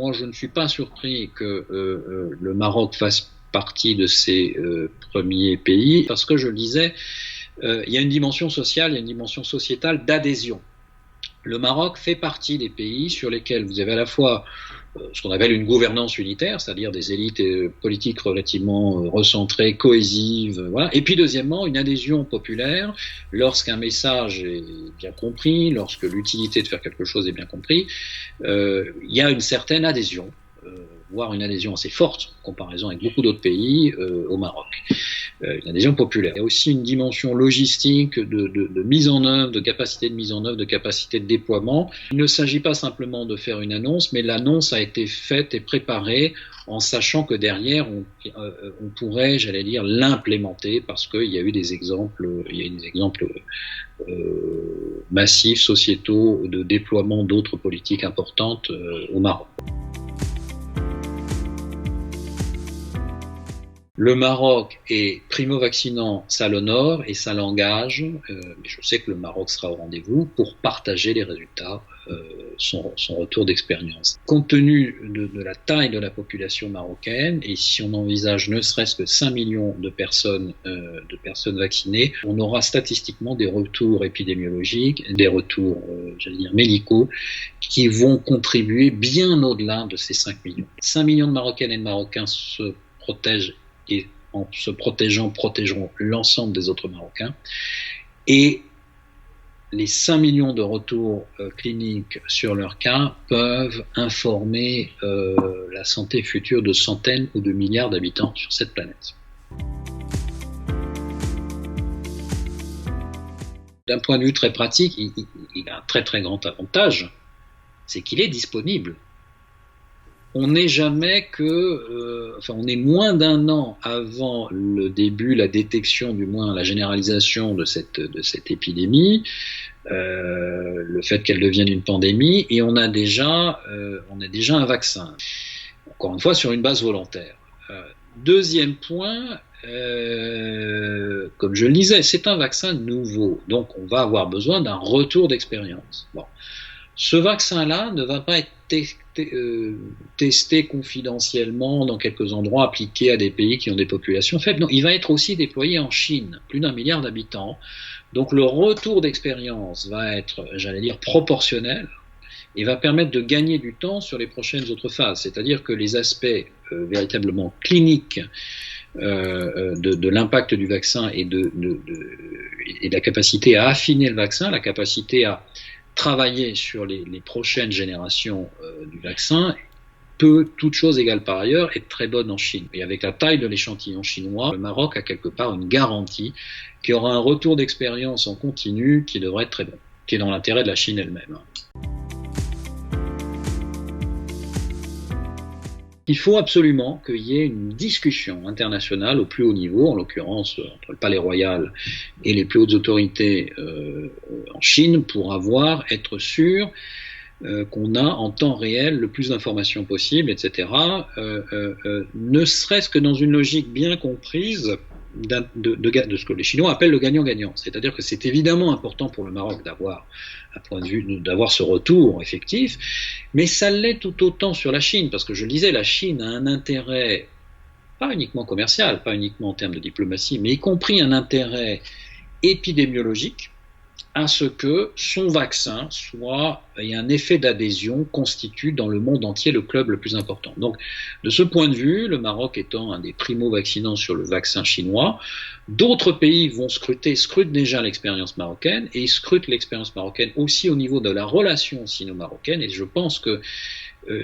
moi je ne suis pas surpris que le Maroc fasse partie de ces premiers pays, parce que je le disais, il y a une dimension sociale, il y a une dimension sociétale d'adhésion. Le Maroc fait partie des pays sur lesquels vous avez à la fois ce qu'on appelle une gouvernance unitaire, c'est-à-dire des élites politiques relativement recentrées, cohésives, voilà. Et puis deuxièmement, une adhésion populaire lorsqu'un message est bien compris, lorsque l'utilité de faire quelque chose est bien compris, il y a une certaine adhésion, voire une adhésion assez forte en comparaison avec beaucoup d'autres pays au Maroc. Une adhésion populaire. Il y a aussi une dimension logistique de mise en œuvre, de capacité de mise en œuvre, de capacité de déploiement. Il ne s'agit pas simplement de faire une annonce, mais l'annonce a été faite et préparée en sachant que derrière on pourrait, j'allais dire, l'implémenter, parce qu'il y a eu des exemples, massifs, sociétaux, de déploiement d'autres politiques importantes au Maroc. Le Maroc est primo-vaccinant, ça l'honore et ça l'engage, mais je sais que le Maroc sera au rendez-vous pour partager les résultats, son retour d'expérience. Compte tenu de la taille de la population marocaine, et si on envisage ne serait-ce que 5 millions de personnes vaccinées, on aura statistiquement des retours épidémiologiques, des retours, médicaux, qui vont contribuer bien au-delà de ces 5 millions. 5 millions de Marocaines et de Marocains se protègent, et en se protégeant, protégeront l'ensemble des autres Marocains. Et les 5 millions de retours cliniques sur leur cas peuvent informer la santé future de centaines ou de milliards d'habitants sur cette planète. D'un point de vue très pratique, il a un très très grand avantage, c'est qu'il est disponible. On n'est jamais on est moins d'un an avant le début, la détection, du moins la généralisation de cette épidémie, le fait qu'elle devienne une pandémie, et on a déjà un vaccin. Encore une fois, sur une base volontaire. Deuxième point, comme je le disais, c'est un vaccin nouveau, donc on va avoir besoin d'un retour d'expérience. Bon. Ce vaccin-là ne va pas être testé confidentiellement dans quelques endroits, appliqué à des pays qui ont des populations faibles. Non, il va être aussi déployé en Chine, plus d'1 milliard d'habitants. Donc le retour d'expérience va être, proportionnel, et va permettre de gagner du temps sur les prochaines autres phases. C'est-à-dire que les aspects véritablement cliniques de l'impact du vaccin et de la capacité à affiner le vaccin, la capacité à travailler sur les prochaines générations du vaccin, peut, toute chose égale par ailleurs, être très bonne en Chine. Et avec la taille de l'échantillon chinois, le Maroc a quelque part une garantie qu'il y aura un retour d'expérience en continu qui devrait être très bon, qui est dans l'intérêt de la Chine elle-même. Il faut absolument qu'il y ait une discussion internationale au plus haut niveau, en l'occurrence entre le Palais Royal et les plus hautes autorités en Chine, pour être sûr qu'on a en temps réel le plus d'informations possible, etc. Ne serait-ce que dans une logique bien comprise de ce que les Chinois appellent le gagnant-gagnant. C'est-à-dire que c'est évidemment important pour le Maroc d'avoir ce retour effectif, mais ça l'est tout autant sur la Chine, parce que je le disais, la Chine a un intérêt, pas uniquement commercial, pas uniquement en termes de diplomatie, mais y compris un intérêt épidémiologique, à ce que son vaccin ait un effet d'adhésion, constitue dans le monde entier le club le plus important. Donc, de ce point de vue, le Maroc étant un des primo-vaccinants sur le vaccin chinois, d'autres pays scrutent déjà l'expérience marocaine, et scrutent l'expérience marocaine aussi au niveau de la relation sino-marocaine, et je pense que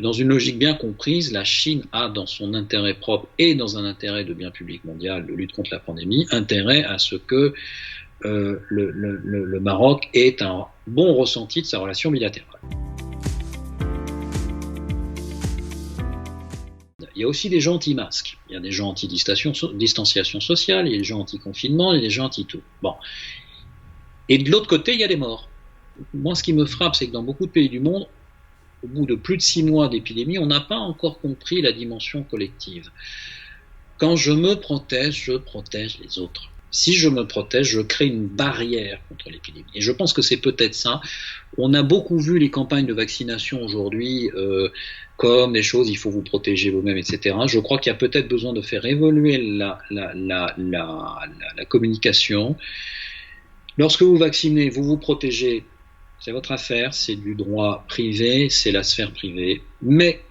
dans une logique bien comprise, la Chine a, dans son intérêt propre et dans un intérêt de bien public mondial de lutte contre la pandémie, intérêt à ce que le Maroc ait un bon ressenti de sa relation bilatérale. Il y a aussi des gens anti-masques, il y a des gens anti-distanciation sociale, il y a des gens anti-confinement, il y a des gens anti-tout. Bon. Et de l'autre côté, il y a des morts. Moi, ce qui me frappe, c'est que dans beaucoup de pays du monde, au bout de plus de 6 mois d'épidémie, on n'a pas encore compris la dimension collective. Quand je me protège, je protège les autres. Si je me protège, je crée une barrière contre l'épidémie. Et je pense que c'est peut-être ça. On a beaucoup vu les campagnes de vaccination aujourd'hui comme des choses, il faut vous protéger vous-même, etc. Je crois qu'il y a peut-être besoin de faire évoluer la communication. Lorsque vous vaccinez, vous vous protégez, c'est votre affaire, c'est du droit privé, c'est la sphère privée. Mais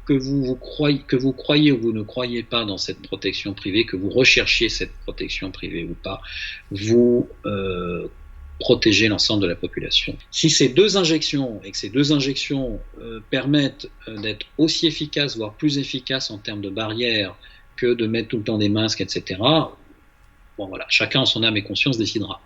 que vous croyez ou vous ne croyez pas dans cette protection privée, que vous recherchiez cette protection privée ou pas, vous protégez l'ensemble de la population. Si ces deux injections, et que ces deux injections permettent d'être aussi efficaces, voire plus efficaces en termes de barrières que de mettre tout le temps des masques, etc., bon voilà, chacun en son âme et conscience décidera.